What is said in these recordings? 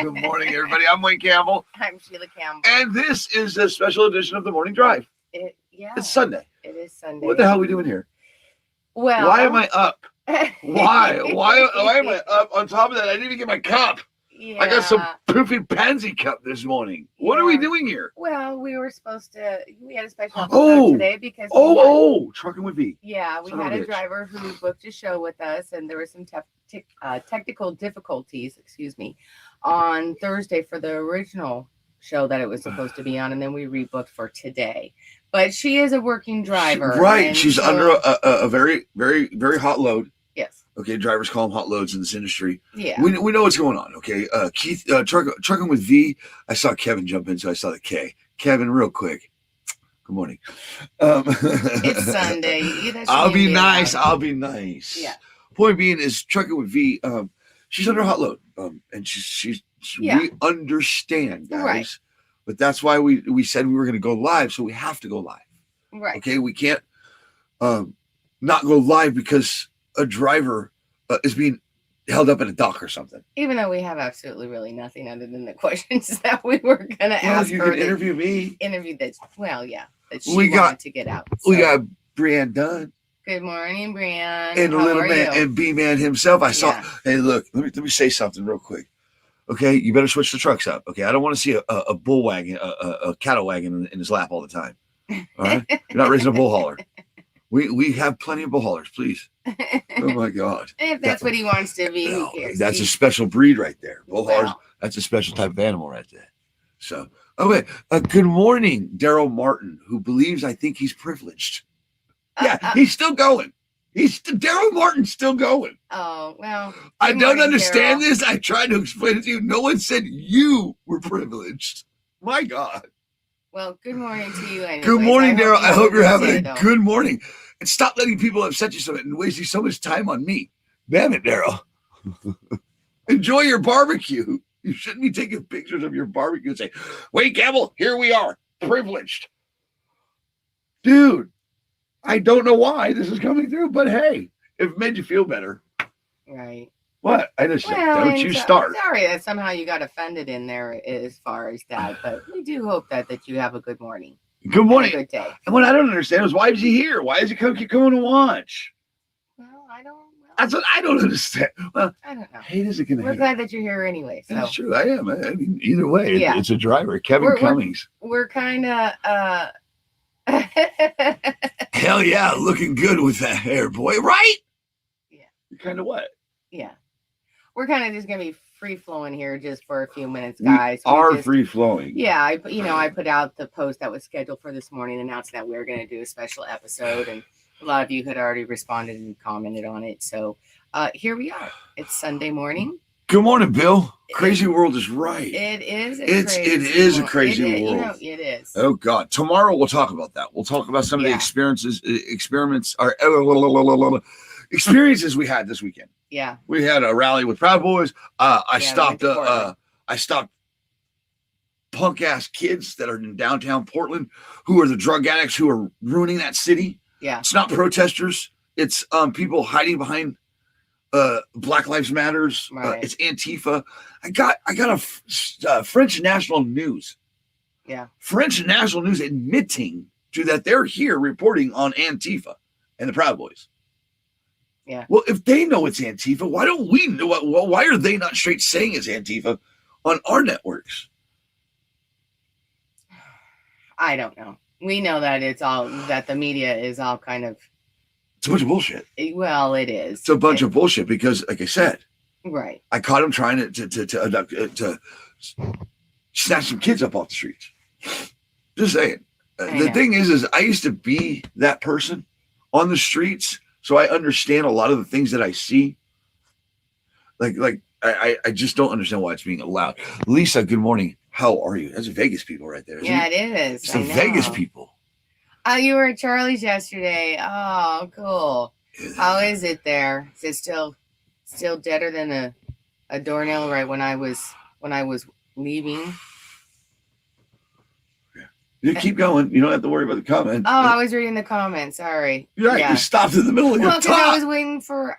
Good morning, everybody. I'm Wayne Campbell. I'm Sheila Campbell. And this is a special edition of the Morning Drive. It's Sunday. It is Sunday. What the hell are we doing here? Well, why am I up? Why am I up? On top of that, I didn't even get my cup. Yeah. I got some poofy pansy cup this morning. What are we doing here? Well, we had a special episode today because Trucking with V. Yeah, we had a driver who booked a show with us, and there were some technical difficulties, on Thursday for the original show that it was supposed to be on, and then we rebooked for today. But she is a working driver. Right. She's under a very, very, very hot load. Yes. Okay, drivers call them hot loads in this industry. Yeah. We know what's going on, okay? Keith, trucking with V, I saw Kevin jump in, so I saw the K. Kevin, real quick. Good morning. It's Sunday. I'll be nice. Yeah. Point being is trucking with V, she's under hot load. And we understand, guys. Right. But that's why we said we were going to go live, so we have to go live. Right. Okay, we can't not go live because a driver is being held up at a dock or something. Even though we have absolutely really nothing other than the questions that we were going to ask her. You can interview me. That she wanted to get out. So. We got Brianne Dunn. Good morning, Brianne. And How little are man you? and B-man himself. I saw. Hey, look, let me say something real quick. Okay, you better switch the trucks up. Okay, I don't want to see a bull wagon, a cattle wagon in his lap all the time. All right, you're not raising a bull hauler. We have plenty of bull haulers, please. Oh my God! If that's what he wants to be, who cares? That's a special breed right there. Bull haulers. That's a special type of animal right there. So, okay. Good morning, Daryl Martin, who believes I think he's privileged. Yeah, he's still going. Daryl Martin's still going. Oh, well. I don't understand this. I tried to explain it to you. No one said you were privileged. My God. Well, good morning to you. Anyways. Good morning, Daryl. I hope you're having a good morning. And stop letting people upset you so and wasting so much time on me. Damn it, Daryl. Enjoy your barbecue. You shouldn't be taking pictures of your barbecue and say, wait, Campbell, here we are, privileged. Dude. I don't know why this is coming through, but hey, if it made you feel better. Right. What? I just said, don't you start. Sorry that somehow you got offended in there as far as that, but we do hope that you have a good morning. Good morning. And a good day. And what I don't understand is why is he here? Why is he keep going to watch? Well, that's what I don't understand. Well, I don't know. Hate is it going to We're glad that you're here anyway. So. That's true. I am. I mean, either way, it's a driver. Kevin Cummings. We're kind of... Hell yeah, looking good with that hair, boy, right? Yeah. You're kind of what? Yeah. We're kind of just gonna be free flowing here just for a few minutes, guys. Free flowing. Yeah, I put out the post that was scheduled for this morning, announcing that we were gonna do a special episode, and a lot of you had already responded and commented on it. So here we are. It's Sunday morning. Good morning, Bill. Crazy world is right. It is. It is a crazy world. It is. Oh God! Tomorrow we'll talk about that. We'll talk about some of the experiments we had this weekend. Yeah. We had a rally with Proud Boys. I stopped punk ass kids that are in downtown Portland who are the drug addicts who are ruining that city. Yeah. It's not protesters. It's people hiding behind Black Lives Matters. Right. It's Antifa. I got a French National News. Yeah. French National News admitting to that they're here reporting on Antifa and the Proud Boys. Yeah. Well, if they know it's Antifa, why don't we know? Well, why are they not straight saying it's Antifa on our networks? I don't know. We know that that the media is all kind of. It's a bunch of bullshit. Well, it is. It's a bunch of bullshit because, like I said, right. I caught him trying to snatch some kids up off the streets. Just saying. The thing is I used to be that person on the streets, so I understand a lot of the things that I see. I just don't understand why it's being allowed. Lisa, good morning. How are you? That's Vegas people right there. Yeah, it is. It's the Vegas people. Oh, you were at Charlie's yesterday. Oh, cool. Yeah. How is it there? Is it still deader than a doornail right when I was leaving? Yeah. You keep going. You don't have to worry about the comment. Oh, I was reading the comments. Sorry. Right, yeah. You stopped in the middle of your talk. I was waiting for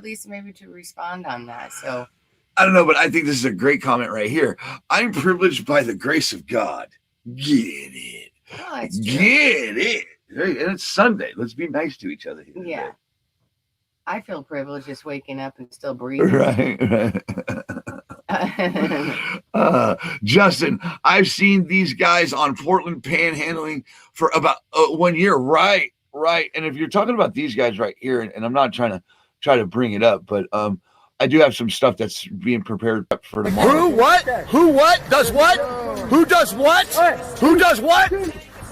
Lisa maybe to respond on that. So I don't know, but I think this is a great comment right here. I'm privileged by the grace of God. Get it. Oh, that's true. Get it. Hey, and it's Sunday. Let's be nice to each other. Here Yeah. today. I feel privileged just waking up and still breathing. Right. Justin, I've seen these guys on Portland panhandling for about 1 year. Right. And if you're talking about these guys right here, and I'm not trying to bring it up, but I do have some stuff that's being prepared for tomorrow. Who what? Who what? Does what? Who does what? Who does what?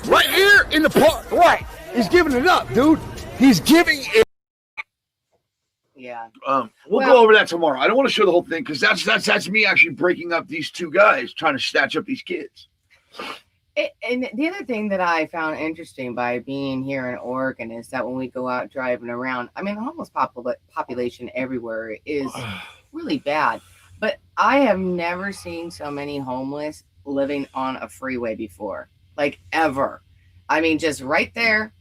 Right here in the park. Right. He's giving it up, dude. He's giving it. Yeah. We'll go over that tomorrow. I don't want to show the whole thing because that's me actually breaking up these two guys trying to snatch up these kids. And the other thing that I found interesting by being here in Oregon is that when we go out driving around, I mean, the homeless population everywhere is really bad. But I have never seen so many homeless living on a freeway before, like ever. I mean, just right there.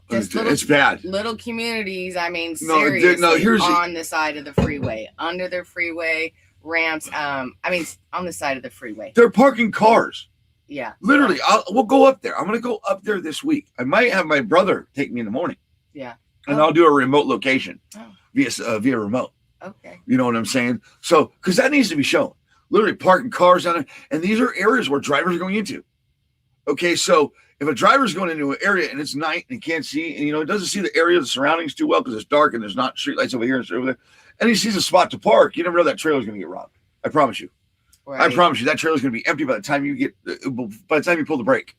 It's bad. Little communities. I mean, seriously, here's on the side of the freeway, under the freeway ramps. I mean, on the side of the freeway. They're parking cars. Yeah. Literally, we'll go up there. I'm going to go up there this week. I might have my brother take me in the morning. Yeah. And I'll do a remote location via remote. Okay. You know what I'm saying? So, because that needs to be shown. Literally parking cars on it. And these are areas where drivers are going into. Okay, so if a driver's going into an area and it's night and he can't see, and it doesn't see the area, the surroundings too well because it's dark and there's not street lights over here and over there, and he sees a spot to park, you never know that trailer's going to get robbed. I promise you. Right. I promise you that trailer's going to be empty by the time you pull the brake.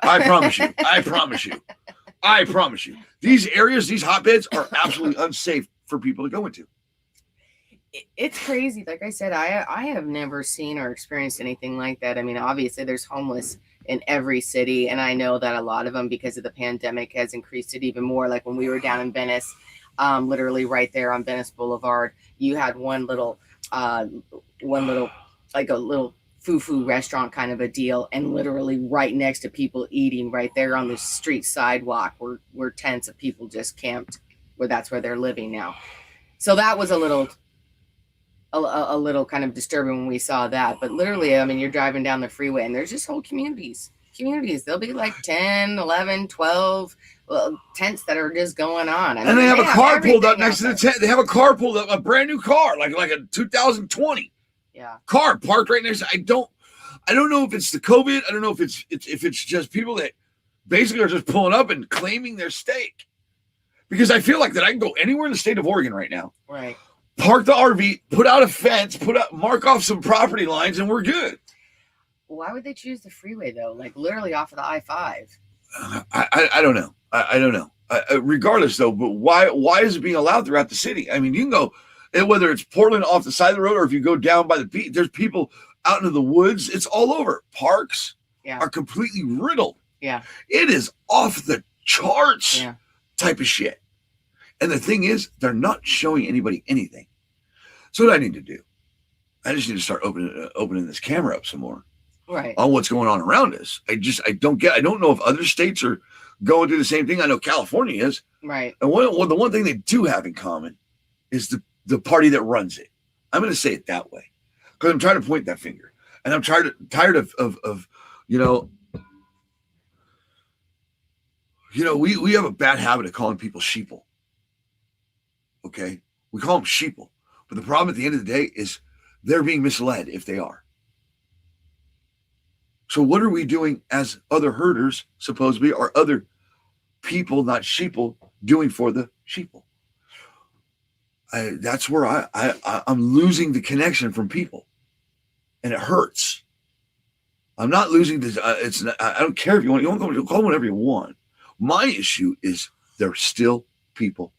I promise you. I promise you. I promise you. These areas, these hotbeds are absolutely unsafe for people to go into. It's crazy. Like I said, I have never seen or experienced anything like that. I mean, obviously there's homeless in every city, and I know that a lot of them, because of the pandemic, has increased it even more. Like when we were down in Venice, literally right there on Venice Boulevard, you had one little like a little foo-foo restaurant kind of a deal, and literally right next to people eating right there on the street sidewalk were tents of people just camped, where that's where they're living now. So that was a little kind of disturbing when we saw that. But literally, I mean, you're driving down the freeway and there's just whole communities. There'll be like 10, 11, 12 tents that are just going on. I mean, and they have a car pulled up next to the tent. They have a car pulled up, a brand new car, like a 2020 car parked right next to. I don't know if it's the COVID. I don't know if it's just people that basically are just pulling up and claiming their stake. Because I feel like that I can go anywhere in the state of Oregon right now. Right. Park the RV, put out a fence, mark off some property lines, and we're good. Why would they choose the freeway though? Like literally off of the I-5. I don't know. I don't know. Regardless though, but why is it being allowed throughout the city? I mean, you can go, whether it's Portland off the side of the road or if you go down by the beach, there's people out into the woods. It's all over. Parks are completely riddled. Yeah. It is off the charts type of shit. And the thing is, they're not showing anybody anything. So what I need to do, I just need to start opening this camera up some more. Right. On what's going on around us. I don't know if other states are going through the same thing. I know California is. Right. And the one thing they do have in common is the party that runs it. I'm going to say it that way because I'm trying to point that finger, and I'm tired of we have a bad habit of calling people sheeple. Okay, we call them sheeple, but the problem at the end of the day is they're being misled if they are. So what are we doing as other herders, supposedly, or other people, not sheeple, doing for the sheeple? That's where I'm losing the connection from people, and it hurts. I'm not losing this. I don't care if you want to call them whatever you want. My issue is they're still people.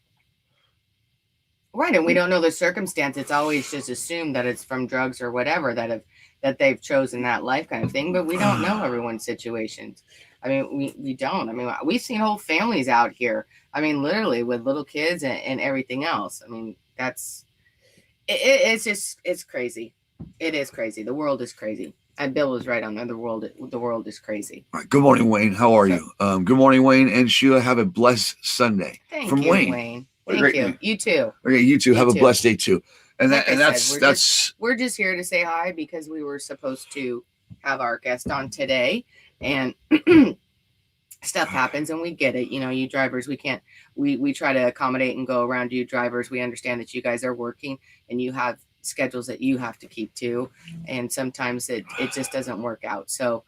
Right, and we don't know the circumstance. It's always just assumed that it's from drugs or whatever that they've chosen that life kind of thing, but we don't know everyone's situations. I mean, we don't. I mean, we've seen whole families out here. I mean, literally with little kids and everything else. I mean, it's crazy. It is crazy. The world is crazy. And Bill was right on there. The world is crazy. All right. Good morning, Wayne. How are you? Good morning, Wayne and Sheila. Have a blessed Sunday. Thank from you, Wayne. Wayne. Thank you. You too. Okay, you too. Have a blessed day too. And Like I said, that's we're just here to say hi because we were supposed to have our guest on today, and stuff happens, and we get it. You know, you drivers, we try to accommodate and go around you drivers. We understand that you guys are working and you have schedules that you have to keep to, and sometimes it just doesn't work out. So,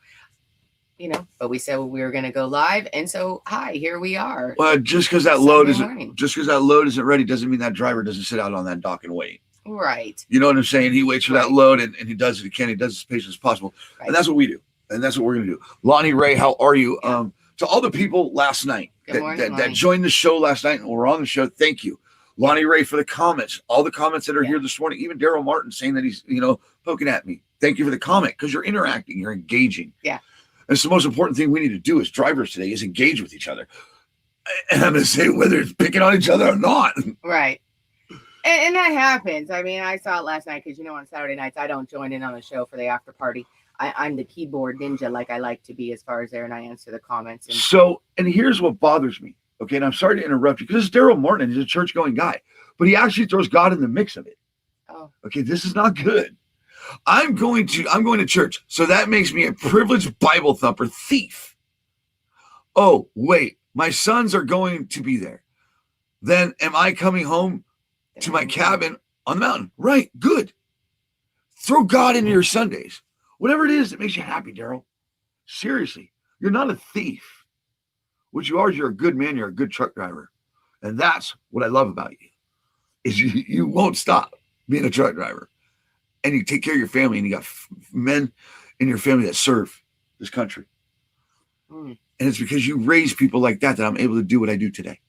you know, but we said we were going to go live, and so hi, here we are. well, just because that Sunday load isn't ready doesn't mean that driver doesn't sit out on that dock and wait. Right. You know what I'm saying? He waits for that Right. load and he does it. He does it as patient as possible. Right. And that's what we do. And that's what we're going to do. Lonnie Ray, how are you? Yeah. To all the people last night Good morning, that Lonnie. joined the show last night and were on the show, thank you. Lonnie Ray for the comments, all the comments that are Yeah. here this morning, even Daryl Martin saying that he's, you know, poking at me. Thank you for the comment because you're interacting, you're engaging. Yeah. And it's the most important thing we need to do as drivers today is engage with each other. And I'm going to say whether it's picking on each other or not. Right. And that happens. I mean, I saw it last night because, you know, on Saturday nights, I don't join in on the show for the after party. I'm the keyboard ninja like I like to be as far as there, and I answer the comments. And So, and here's what bothers me. Okay, and I'm sorry to interrupt you because it's Daryl Martin. He's a church-going guy, but he actually throws God in the mix of it. oh, Okay, this is not good. I'm going to church, so that makes me a privileged Bible thumper thief. Oh, wait, my sons are going to be there. Then am I coming home to my cabin on the mountain? Right, good. Throw God into your Sundays. Whatever it is that makes you happy, Daryl. Seriously, you're not a thief. What you are is you're a good man. You're a good truck driver. And that's what I love about you, is you won't stop being a truck driver. And you take care of your family, and you got men in your family that serve this country. Mm. And it's because you raise people like that I'm able to do what I do today.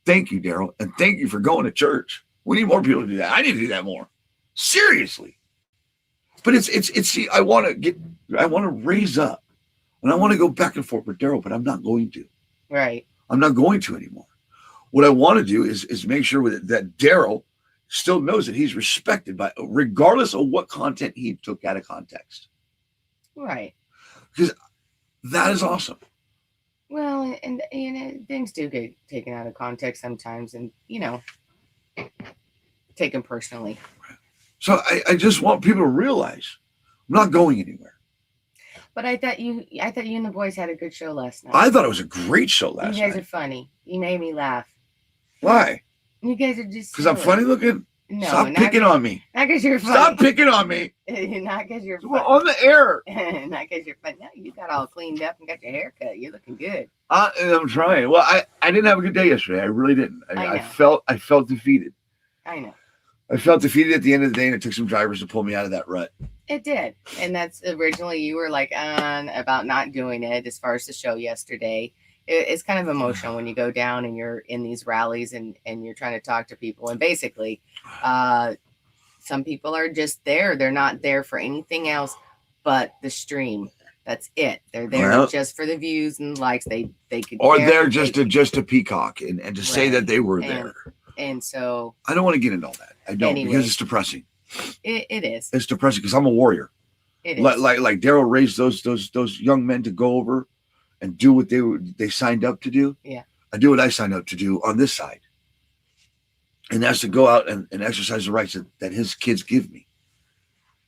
Thank you, Daryl. And thank you for going to church. We need more people to do that. I need to do that more. Seriously. But it's see, I want to raise up, and I want to go back and forth with Daryl, but I'm not going to. right. I'm not going to anymore. What I want to do is make sure that Daryl still knows that he's respected by, regardless of what content he took out of context. Right. That is awesome. Well, and you know, things do get taken out of context sometimes, and you know, taken personally. So I just want people to realize I'm not going anywhere. But I thought you and the boys had a good show last night. I thought it was a great show last you guys night. are funny. You made me laugh. Why? You guys are just Because I'm silly. funny looking? No, Stop not picking on me. Not because you're funny. Stop picking on me. Not because you're We're funny. on the air. Not because you're funny. No, you got all cleaned up and got your hair cut. You're looking good. I'm trying. Well, I didn't have a good day yesterday. I really didn't. I I felt defeated. I know. I felt defeated at the end of the day, and it took some drivers to pull me out of that rut. It did. And that's originally you were like about not doing it as far as the show yesterday. It's kind of emotional when you go down and you're in these rallies and you're trying to talk to people. And basically, some people are just there. They're not there for anything else but the stream. That's it. They're there Well, just for the views and likes. They could Or care they're if they just a peacock and to say Right. that they were And- there. And so I don't want to get into all that. I don't Anyway. because it's depressing. it is. It's depressing because I'm a warrior. It is. Like Daryl raised those young men to go over and do what they signed up to do. Yeah. I do what I signed up to do on this side. And that's to go out and exercise the rights that his kids give me.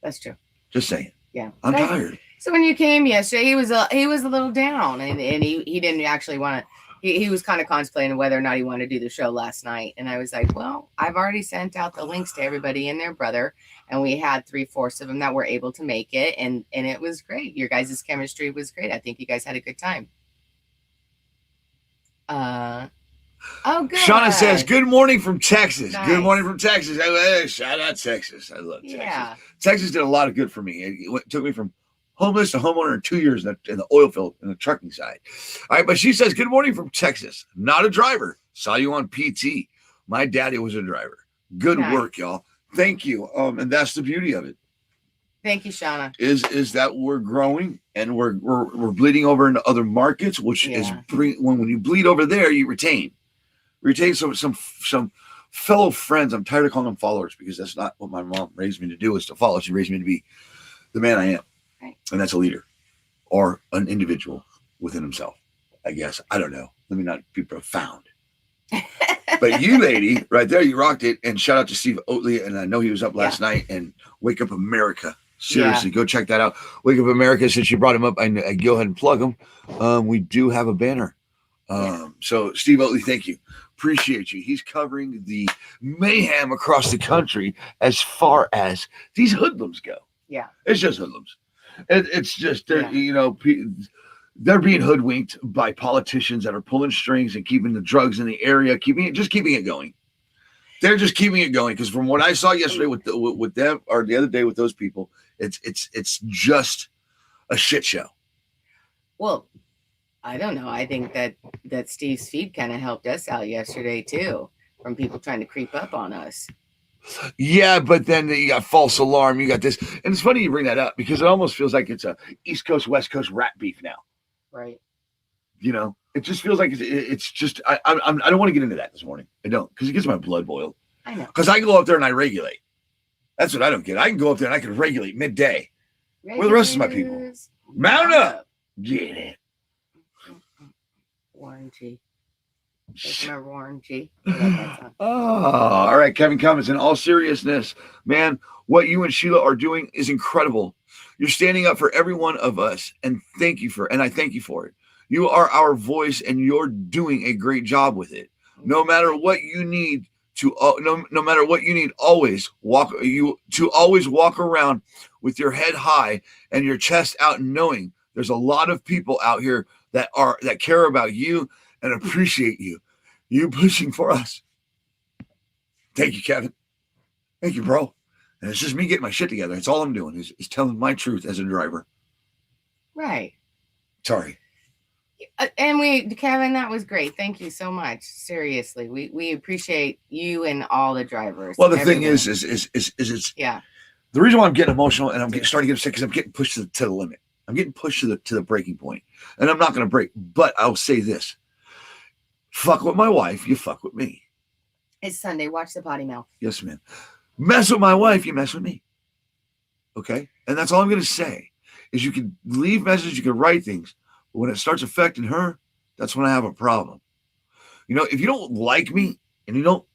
That's true. Just saying. Yeah. I'm But I- tired. So when you came yesterday, he was a little down, and he didn't actually want to. He was kind of contemplating whether or not he wanted to do the show last night. And I was like, well, I've already sent out the links to everybody and their brother, and we had 3/4 of them that were able to make it, and it was great. Your guys' chemistry was great. I think you guys had a good time. Oh, good. Shauna says, "Good morning from Texas. Good Nice. morning from Texas." Hey, shout out Texas. I love Texas. Yeah. Texas did a lot of good for me. It took me from homeless to homeowner in 2 years in the oil field and the trucking side. All right, but she says, "Good morning from Texas. Not a driver. Saw you on PT. My daddy was a driver. Good Nice. work, y'all. Thank you." And that's the beauty of it Thank you, Shauna. is that we're growing and we're bleeding over into other markets, which is Yeah. when you bleed over there, you retain some fellow friends. I'm tired of calling them followers because that's not what my mom raised me to do, is to follow. She raised me to be the man I am. Right. And that's a leader or an individual within himself, I guess. I don't know. Let me not be profound. But you, lady, right there, you rocked it. And shout out to Steve Oatley. And I know he was up last night. And Wake Up America. Seriously, go check that out. Wake Up America. Since you brought him up, I go ahead and plug him. We do have a banner. So Steve Oatley, thank you. Appreciate you. He's covering the mayhem across the country as far as these hoodlums go. Yeah. It's just hoodlums. It's just, you know, they're being hoodwinked by politicians that are pulling strings and keeping the drugs in the area, keeping it going. They're just keeping it going because from what I saw yesterday with them or the other day with those people, it's just a shit show. Well, I don't know. I think that Steve's feed kind of helped us out yesterday too, from people trying to creep up on us. Yeah, but then you got false alarm. You got this, and it's funny you bring that up because it almost feels like it's a East Coast West Coast rat beef now. Right. You know, it just feels like it's just I don't want to get into that this morning. I don't because it gets my blood boiled. I know. Because I go up there and I regulate. That's what I don't get. I can go up there and I can regulate midday. Where are the rest of my people? Mount up. Get it. Warren G. Remember Warren G? Oh, all right. Kevin comments, in all seriousness, man, what you and Sheila are doing is incredible. You're standing up for every one of us, and I thank you for it. You are our voice, and you're doing a great job with it. No matter what you need no matter what you need, always walk around with your head high and your chest out, knowing there's a lot of people out here that care about you and appreciate you pushing for us. Thank you, Kevin. Thank you, bro. And it's just me getting my shit together. It's all I'm doing is telling my truth as a driver. Right. Sorry. And Kevin, that was great. Thank you so much. Seriously, we appreciate you and all the drivers. Well, the thing is it's the reason why I'm getting emotional and I'm starting to get sick because I'm getting pushed to the limit. I'm getting pushed to the breaking point, and I'm not going to break. But I'll say this: fuck with my wife, you fuck with me. It's Sunday. Watch the potty mouth. Yes, ma'am. Mess with my wife, you mess with me. Okay, and that's all I'm going to say. Is you can leave messages, you can write things. When it starts affecting her, that's when I have a problem. You know, if you don't like me and you don't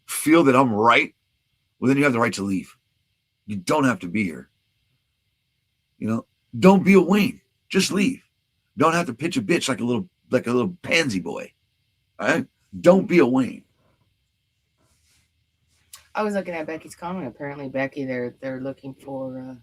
feel that I'm right, well, then you have the right to leave. You don't have to be here. You know, don't be a Wayne. Just leave. Don't have to pitch a bitch like a little pansy boy. All right? Don't be a Wayne. I was looking at Becky's comment. Apparently, Becky, they're looking for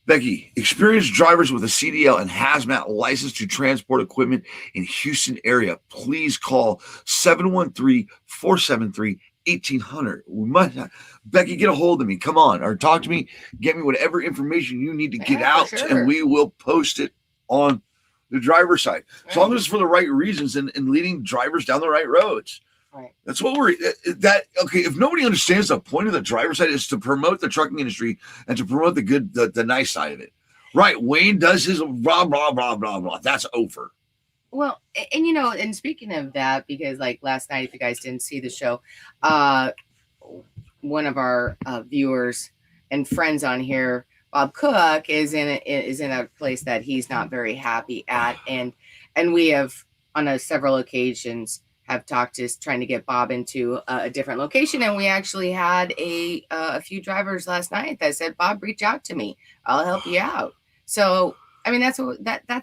Becky, experienced drivers with a CDL and hazmat license to transport equipment in Houston area. Please call 713-473-1800. Becky, get a hold of me. Come on, or talk to me. Get me whatever information you need to get out, sure. And we will post it on the driver's side. As long as it's for the right reasons and leading drivers down the right roads. Right. That's what if nobody understands the point of the driver's side is to promote the trucking industry and to promote the good, the nice side of it. Right. Wayne does his blah, blah, blah, blah, blah. That's over. Well, and and speaking of that, because like last night, if you guys didn't see the show, one of our viewers and friends on here, Bob Cook, is in a place that he's not very happy at. And we have on several occasions have talked to trying to get Bob into a different location. And we actually had a few drivers last night that said, Bob, reach out to me. I'll help you out. So, I mean, that's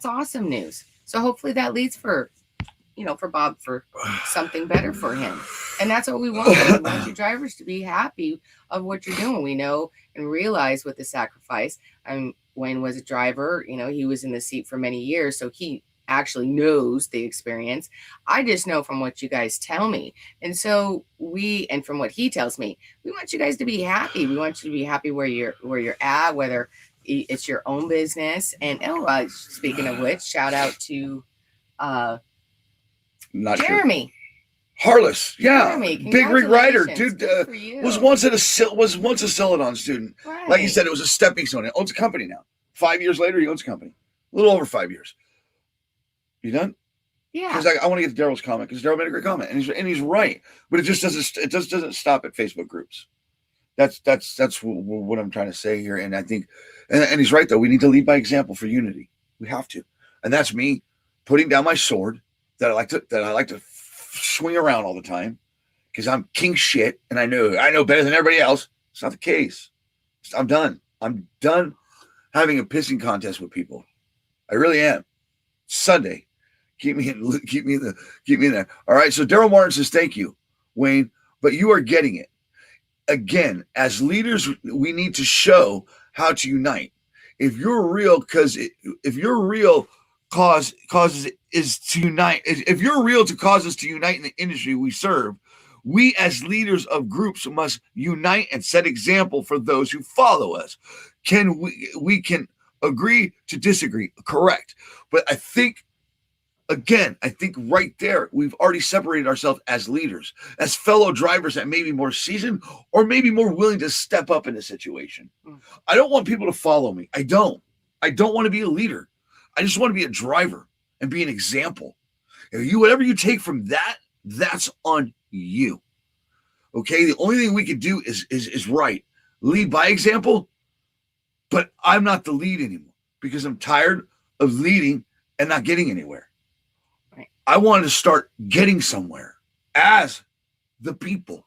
awesome news. So hopefully that leads for Bob for something better for him. And that's what we want. We want your drivers to be happy of what you're doing. We know and realize with the sacrifice. Wayne was a driver, he was in the seat for many years. So he actually knows the experience. I just know from what you guys tell me. And so and from what he tells me, we want you guys to be happy. We want you to be happy where you're at, whether it's your own business. And speaking of which, shout out to Jeremy. Harless, yeah, Jeremy, big rig rider, dude. Was once a Celadon student. Right. Like you said, it was a stepping stone. He owns a company now. 5 years later, he owns a company. A little over 5 years. You done? Yeah. Because I want to get to Daryl's comment because Daryl made a great comment, and he's right. But it just doesn't stop at Facebook groups. That's what I'm trying to say here, and I think, and he's right though. We need to lead by example for unity. We have to, and that's me putting down my sword that I like to swing around all the time because I'm king shit and I know better than everybody else. It's not the case. I'm done. I'm done having a pissing contest with people. I really am. Sunday. Keep me in there. All right. So Daryl Martin says, thank you, Wayne, but you are getting it. Again, as leaders, we need to show how to unite. If your real cause is to unite, if you're real to cause us to unite in the industry we serve, we as leaders of groups must unite and set example for those who follow us. We can agree to disagree, correct? But I think right there, we've already separated ourselves as leaders, as fellow drivers that may be more seasoned or maybe more willing to step up in a situation. I don't want people to follow me. I don't want to be a leader. I just want to be a driver and be an example. Whatever you take from that, that's on you. Okay. The only thing we could do is right. Lead by example, but I'm not the lead anymore because I'm tired of leading and not getting anywhere. I wanted to start getting somewhere as the people,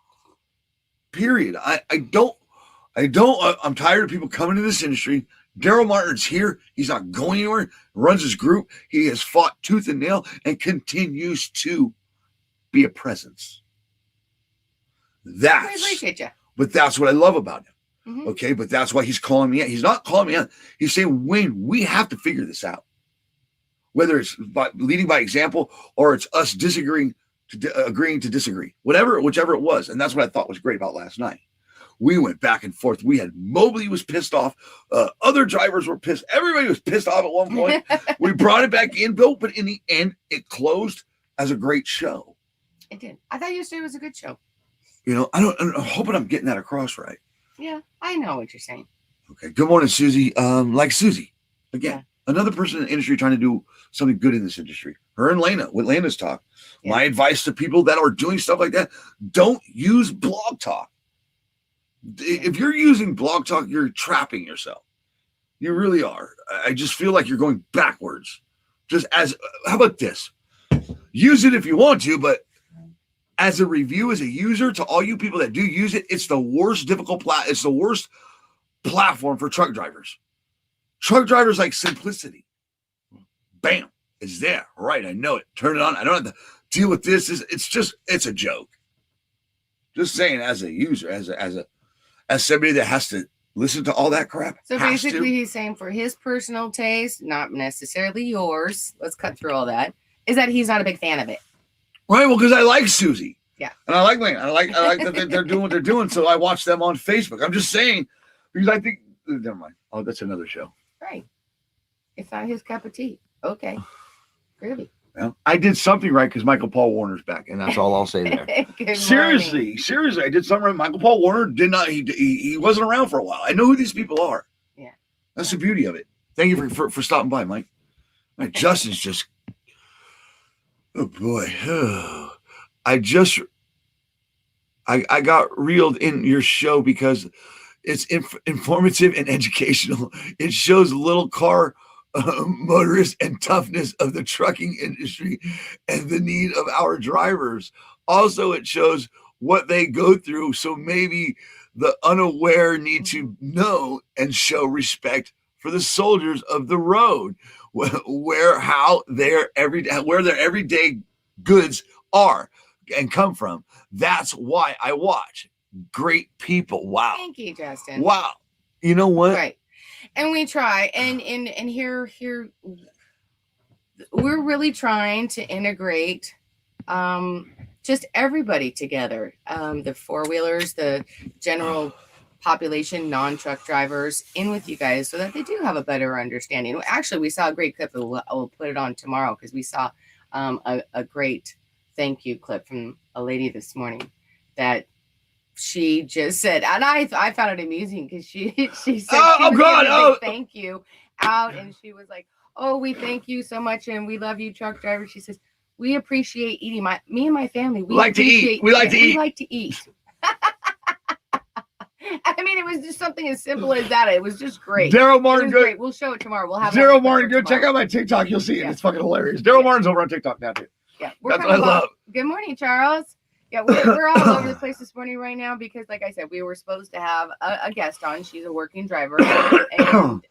period. I'm tired of people coming to this industry. Daryl Martin's here. He's not going anywhere. Runs his group. He has fought tooth and nail and continues to be a presence. I appreciate you. But that's what I love about him. Mm-hmm. Okay. But that's why he's calling me out. He's not calling me out. He's saying, Wayne, we have to figure this out. Whether it's leading by example or it's us agreeing to disagree, whichever it was. And that's what I thought was great about last night. We went back and forth. We had Mobley was pissed off. Other drivers were pissed. Everybody was pissed off at one point. We brought it back in, Bill, but in the end, it closed as a great show. It did. I thought yesterday was a good show. I'm hoping I'm getting that across right. Yeah, I know what you're saying. Okay. Good morning, Susie. Like Susie, again. Yeah. Another person in the industry trying to do something good in this industry. Her and Lena, with Lena's talk. Yeah. My advice to people that are doing stuff like that, don't use Blog Talk. If you're using Blog Talk, you're trapping yourself. You really are. I just feel like you're going backwards. How about this? Use it if you want to, but as a review, as a user, to all you people that do use it, it's the worst it's the worst platform for truck drivers. Truck drivers like simplicity. Bam. It's there. Right. I know it. Turn it on. I don't have to deal with this. It's a joke. Just saying, as a user, as somebody that has to listen to all that crap. So basically he's saying for his personal taste, not necessarily yours, let's cut through all that, is that he's not a big fan of it. Right. Well, because I like Susie. Yeah. And I like Lane. I like that they're doing what they're doing. So I watch them on Facebook. I'm just saying, because I think, never mind. Oh, that's another show. Right. It's not his cup of tea. Okay. Groovy. Well, I did something right because Michael Paul Warner's back, and that's all I'll say there. Seriously, I did something right. Michael Paul Warner did not. He wasn't around for a while. I know who these people are. Yeah. That's the beauty of it. Thank you for stopping by, Mike. Justin's just. Oh boy. I got reeled in your show because it's informative and educational. It shows little car motorists and toughness of the trucking industry and the need of our drivers. Also, it shows what they go through. So maybe the unaware need to know and show respect for the soldiers of the road, where their everyday goods are and come from. That's why I watch. Great people. Wow. Thank you, Justin. Wow. You know what? Right. And we try. And here we're really trying to integrate just everybody together. The four-wheelers, the general population, non-truck drivers in with you guys so that they do have a better understanding. Actually, we saw a great clip. We'll put it on tomorrow because we saw a great thank you clip from a lady this morning that she just said, and I found it amusing because she said thank you out, and she was like, oh, we thank you so much and we love you, truck drivers. She says, we appreciate eating. Me and my family, we like to eat. We like to eat. I mean, it was just something as simple as that. It was just great. Daryl Martin, great. We'll show it tomorrow. We'll have Daryl Martin. Go check out my TikTok. You'll see it. Yeah. It's fucking hilarious. Daryl Martin's over on TikTok now too. Yeah, That's kind what I of love. Good morning, Charles. Yeah, we're all over the place this morning right now because, like I said, we were supposed to have a guest on. She's a working driver, and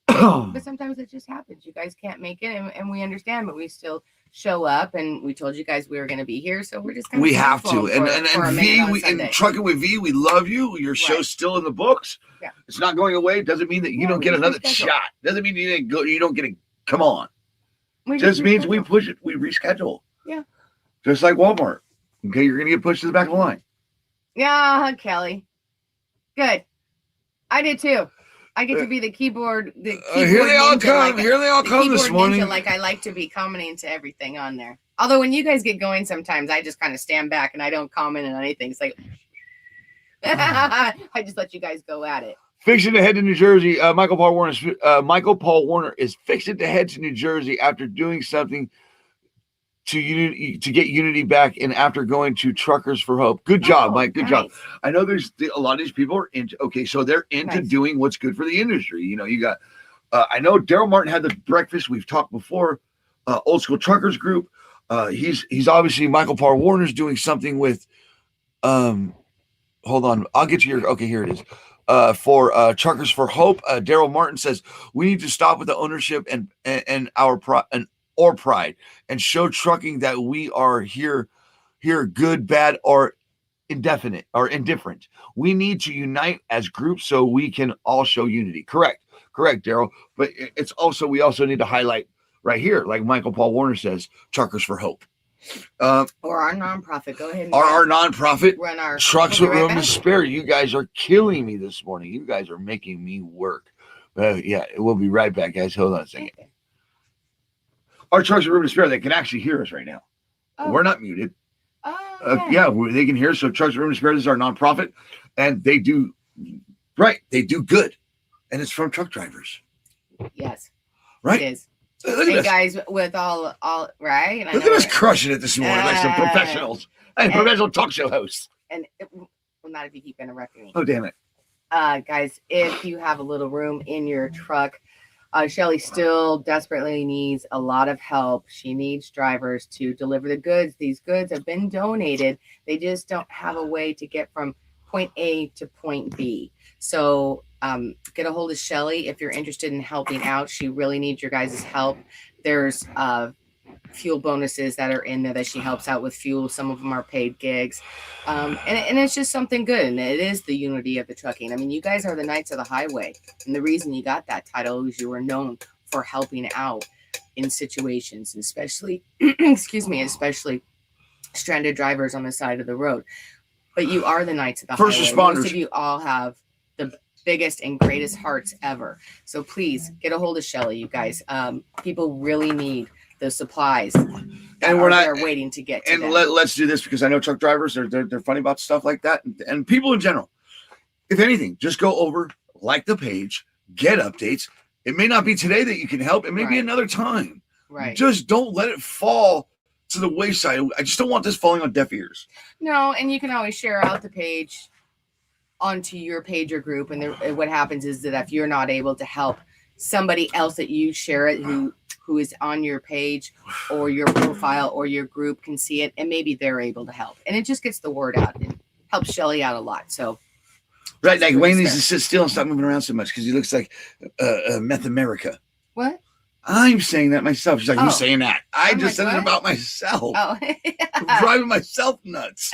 but sometimes it just happens. You guys can't make it, and we understand, but we still show up. And we told you guys we were going to be here, so we're just going We have to. For And a V, minute on Sunday. in Trucking with V, we love you. Your show's still in the books. Yeah. It's not going away. It doesn't mean that you don't we get just another reschedule. shot. Doesn't mean you didn't go. You don't get a come on. We Just means reschedule. we push it. We reschedule. Yeah. Just like Walmart. Okay, you're gonna get pushed to the back of the line. Yeah, Kelly. Good. I did too. I get to be the keyboard. The keyboard Here they all ninja, come. like- Here they all the come this keyboard morning. ninja, like I like to be commenting to everything on there. Although when you guys get going, sometimes I just kind of stand back and I don't comment on anything. It's like I just let you guys go at it. Fixing to head to New Jersey. Michael Paul Warner is fixing to head to New Jersey after doing something to get unity back, and after going to Truckers for Hope. Good job, Mike. Good job. I know there's a lot of these people are into. Okay, so they're into doing what's good for the industry. You know, you got. I know Daryl Martin had the breakfast. We've talked before. Old School Truckers Group. He's obviously Michael Paul Warner's doing something with. Hold on, I'll get to your. Okay, here it is. For Truckers for Hope, Daryl Martin says we need to stop with the ownership and our pride and show trucking that we are here good, bad, or indefinite or indifferent. We need to unite as groups so we can all show unity. Correct, Daryl. But it's also we also need to highlight right here, like Michael Paul Warner says, Truckers for Hope. Or our nonprofit. Go ahead and our nonprofit run our Trucks with Room to back. Spare. You guys are killing me this morning. You guys are making me work. Yeah, we'll be right back, guys. Hold on a second. Our Trucks with Room to Spare, they can actually hear us right now. Oh. We're not muted. Oh, Yeah, they can hear us. So Trucks with Room to Spare, this is our nonprofit, and they do good, and it's from truck drivers. Yes. Right? It is. Look at And this. guys, with all right. And I Look know at us it- crushing it this morning like some professionals. And professional talk show hosts. And well, not if you keep interrupting me. Oh, damn it. Guys, if you have a little room in your truck, Shelly still desperately needs a lot of help. She needs drivers to deliver the goods. These goods have been donated. They just don't have a way to get from point A to point B. So get a hold of Shelly if you're interested in helping out. She really needs your guys' help. There's fuel bonuses that are in there that she helps out with fuel. Some of them are paid gigs. And it's just something good. And it is the unity of the trucking. I mean, you guys are the Knights of the Highway. And the reason you got that title is you were known for helping out in situations, especially, especially stranded drivers on the side of the road. But you are the Knights of the First Highway. responders. Most of you all have the biggest and greatest hearts ever. So please get a hold of Shelly, you guys. People really need the supplies. And we're not there waiting to get to and them. let's do this because I know truck drivers they're funny about stuff like that, and people in general. If anything, just go over, like the page, get updates. It may not be today that you can help. It may be Right. another time. Right. Just don't let it fall to the wayside. I just don't want this falling on deaf ears. No, and you can always share out the page onto your pager group. And what happens is that if you're not able to help somebody else that you share it who is on your page or your profile or your group can see it, and maybe they're able to help. And it just gets the word out and helps Shelly out a lot. So Right, like Really Wayne needs fair. to sit still and stop moving around so much because he looks like Meth America. what? I'm saying that myself. She's like, Oh. who's saying that? I I'm just said like, it what? about myself. Oh, I'm driving myself nuts.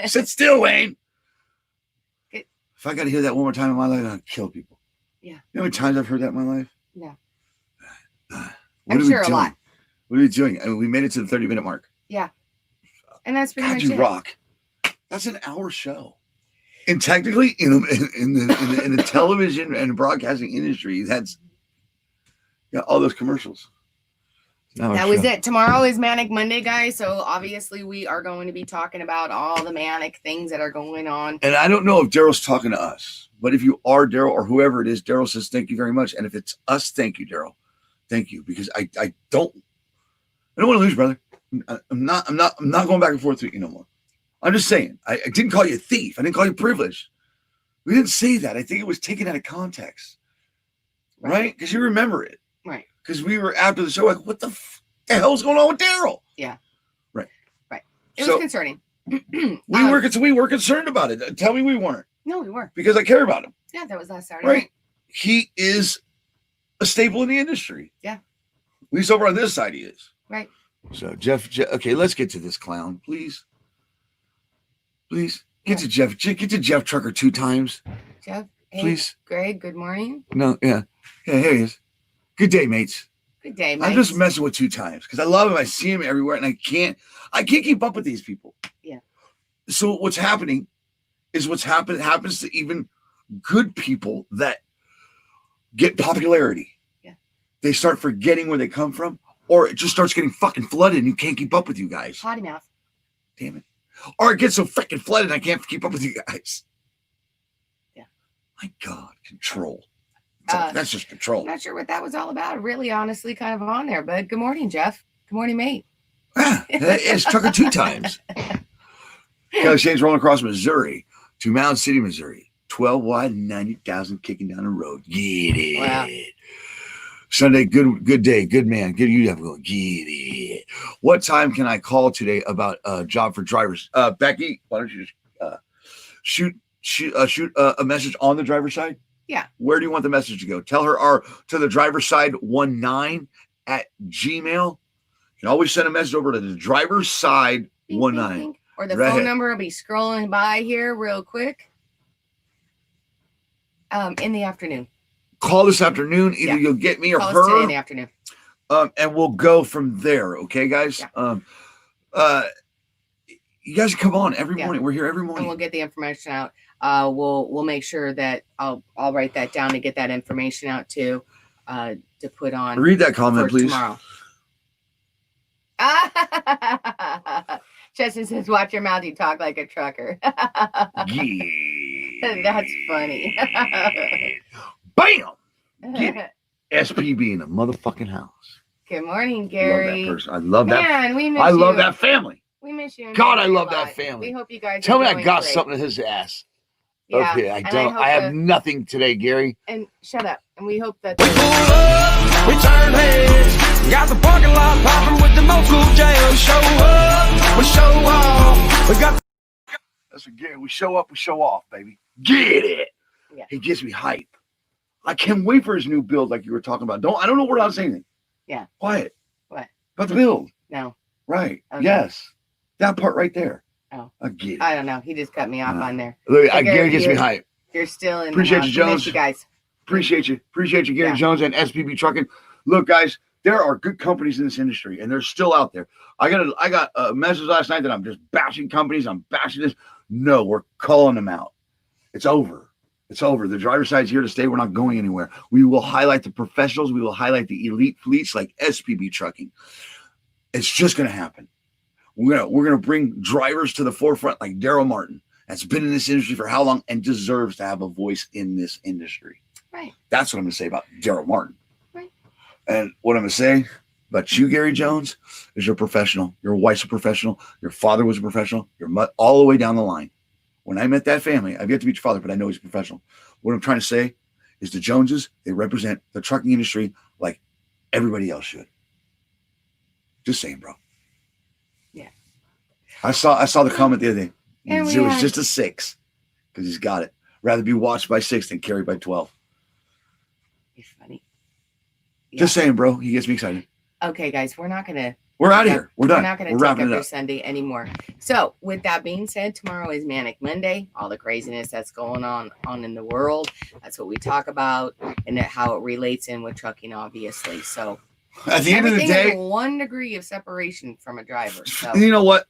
Sit still, Wayne. Good. If I got to hear that one more time in my life, I'll kill people. Yeah. You know how many times I've heard that in my life? No. What I'm are we sure a doing? lot. What are we doing? I mean, we made it to the 30-minute mark. And that's pretty God, much you it. rock. That's an hour show. And technically, in the television and broadcasting industry, that's all those commercials. That was it. Tomorrow is Manic Monday, guys. So obviously we are going to be talking about all the manic things that are going on. And I don't know if Daryl's talking to us, but if you are Daryl or whoever it is, Daryl says thank you very much. And if it's us, thank you, Daryl. Thank you, because I don't want to lose, brother. I'm not going back and forth with you no more. I'm just saying. I didn't call you a thief. I didn't call you privileged. We didn't say that. I think it was taken out of context, right? Because you remember it. Right. Because we were after the show like, what the The hell's going on with Daryl? Yeah. Right. Right. It So- was concerning. We were concerned about it. Tell me we weren't, No, we were. because I care about him. Yeah, that was last Saturday. Right. night. He is a staple in the industry. Yeah. At least over on this side he is. Right. So Jeff, okay, let's get to this clown, please. Please get to Jeff. Get to Jeff Trucker 2 times, Jeff, hey, please. Greg, good morning. No, yeah, here he is. Good day, mates. Good day, I'm mate. just messing with 2 times because I love him. I see him everywhere, and I can't keep up with these people. Yeah. So what's happening is happens to even good people that get popularity. Yeah. They start forgetting where they come from, or it just starts getting fucking flooded, and you can't keep up with you guys. Potty mouth. Damn it. Or it gets so freaking flooded, I can't keep up with you guys. Yeah. My God, control. That's just I'm control. not sure what that was all about. Really, honestly, kind of on there. But good morning, Jeff. Good morning, mate. It's Trucker 2 times. Kelly Shane's rolling across Missouri to Mound City, Missouri. 12 wide, 90,000 kicking down the road. Get it. Wow. Sunday, good day, good man. Good, you have going. Get it. What time can I call today about a job for drivers? Becky, why don't you just shoot a message on the driver's side? Yeah. Where do you want the message to go? Tell her to the driver's side 19 at Gmail. You can always send a message over to the driver's side Bing, 19. bing, bing. Or the Right phone ahead. number will be scrolling by here real quick. In the afternoon. Call this afternoon. Either Yeah. you'll get me or Call us today in her, the afternoon. and we'll go from there. Okay, guys. Yeah. You guys come on every Yeah. morning. We're here every And we'll morning. get the information out. We'll make sure that I'll write that down to get that information out to put on Read that comment, for please. tomorrow. Justin says, "Watch your mouth. You talk like a trucker." Yeah. That's funny. Bam. Get it. SPB in the motherfucking house. Good morning, Love Gary. that person. I love that. Man, we miss I love you. that family. We miss you. and God, Gary I love a that lot. family. We hope you guys. Tell are me I doing got great. something in his ass. Yeah, Okay, I and don't. hope I have the- nothing today, Gary. And shut up. And we hope that. We pull up, we turn heads. Got the parking lot popping with the multiple jams. Show up, we show off. We got. That's what Gary. We show up, we show off, baby. Get it. Yeah. He gives me hype. I can't wait for his new build, like you were talking about. I don't know what I was saying. Yeah. Quiet. What? About the build. No, Right. Okay. Yes. That part right there. Oh. I get it. I don't know. He just cut me off on there. Look, Hey, Gary gets me Gary. hype. You're still in. Appreciate the you, house. We miss Jones. you guys. Appreciate you, Gary Yeah. Jones and SPB Trucking. Look, guys, there are good companies in this industry, and they're still out there. I got a message last night that I'm just bashing companies. I'm bashing this. No, we're calling them out. It's over. It's over. The driver's side's here to stay. We're not going anywhere. We will highlight the professionals. We will highlight the elite fleets like SPB Trucking. It's just going to happen. We're gonna bring drivers to the forefront like Daryl Martin, that's been in this industry for how long and deserves to have a voice in this industry. Right. That's what I'm going to say about Daryl Martin. Right. And what I'm going to say about you, Gary Jones, is you're a professional. Your wife's a professional. Your father was a professional. All the way down the line. When I met that family, I've yet to meet your father, but I know he's a professional. What I'm trying to say is the Joneses, they represent the trucking industry like everybody else should. Just saying, bro. Yeah. I saw the comment the other day. And It was just a 6 because he's got it. Rather be watched by 6 than carried by 12. You're funny. Just saying, bro. He gets me excited. Okay, guys, we're not gonna. We're out of here. We're done. We're not gonna We're take wrapping up it your up. Sunday anymore. So, with that being said, tomorrow is Manic Monday. All the craziness that's going on in the world. That's what we talk about, and how it relates in with trucking, obviously. So, At the end of the everything is day, 1 degree of separation from a driver. So, you know what?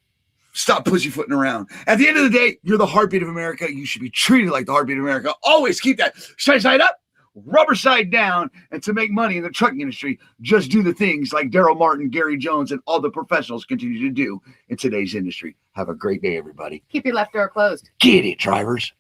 Stop pussyfooting around. At the end of the day, you're the heartbeat of America. You should be treated like the heartbeat of America. Always keep that straight side up, rubber side down. And to make money in the trucking industry, just do the things like Daryl Martin, Gary Jones, and all the professionals continue to do in today's industry. Have a great day, everybody. keep your left door closed. Get it, drivers.